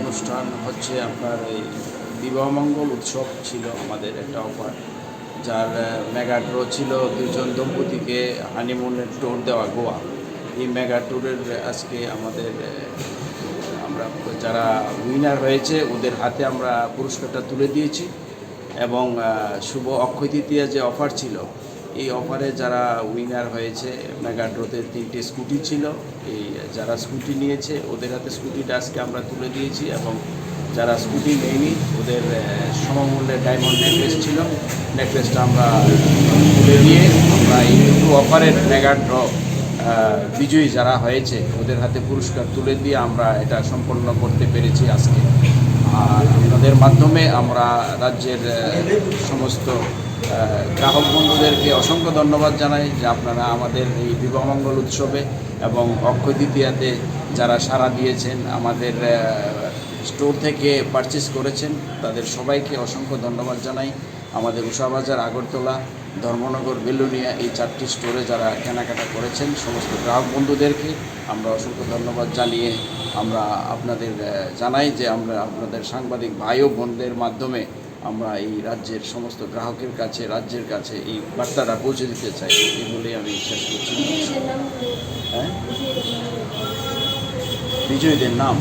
অনুষ্ঠান হচ্ছে আপনার এই বিবাহমঙ্গল উৎসব ছিল আমাদের একটা অফার, যার মেগা ড্র ছিল দুজন দম্পতিকে হানিমুনের ট্যুর দেওয়া গোয়া। এই মেগা ট্যুরের আজকে আমাদের আমরা যারা উইনার হয়েছে ওদের হাতে আমরা পুরস্কারটা তুলে দিয়েছি। এবং শুভ অক্ষয় তৃতীয়া যে অফার ছিল, এই অফারে যারা উইনার হয়েছে মেগা ড্রতে 3টে স্কুটি ছিল। এই যারা স্কুটি নিয়েছে ওদের হাতে স্কুটিটা আজকে আমরা তুলে দিয়েছি, এবং যারা স্কুটি নেয়নি ওদের সমমূল্যের ডায়মন্ড নেকলেস ছিল, নেকলেসটা আমরা তুলে দিয়ে আমরা এই দুটো অফারের মেগা ড্র বিজয়ী যারা হয়েছে ওদের হাতে পুরস্কার তুলে দিয়ে আমরা এটা সম্পন্ন করতে পেরেছি আজকে। আর আপনাদের মাধ্যমে আমরা রাজ্যের সমস্ত গ্রাহক বন্ধুদেরকে অসংখ্য ধন্যবাদ জানাই যে আপনারা আমাদের এই বিবাহমঙ্গল উৎসবে এবং অক্ষয় তৃতীয়াতে যারা সাড়া দিয়েছেন, আমাদের স্টোর থেকে পারচেস করেছেন, তাদের সবাইকে অসংখ্য ধন্যবাদ জানাই। আমাদের উষাবাজার, আগরতলা, ধর্মনগর, বেলুনিয়া এই 4টি স্টোরে যারা কেনাকাটা করেছেন সমস্ত গ্রাহক বন্ধুদেরকে আমরা অসংখ্য ধন্যবাদ জানিয়ে আমরা আপনাদের জানাই যে আমরা আপনাদের সাংবাদিক ভাই ও বোনদের মাধ্যমে আমরা এই রাজ্যের সমস্ত গ্রাহকের কাছে, রাজ্যের কাছে এই বার্তাটা পৌঁছে দিতে চাই। এই বলেই আমি শেষ করছি। হ্যাঁ, বিজয়ীদের নাম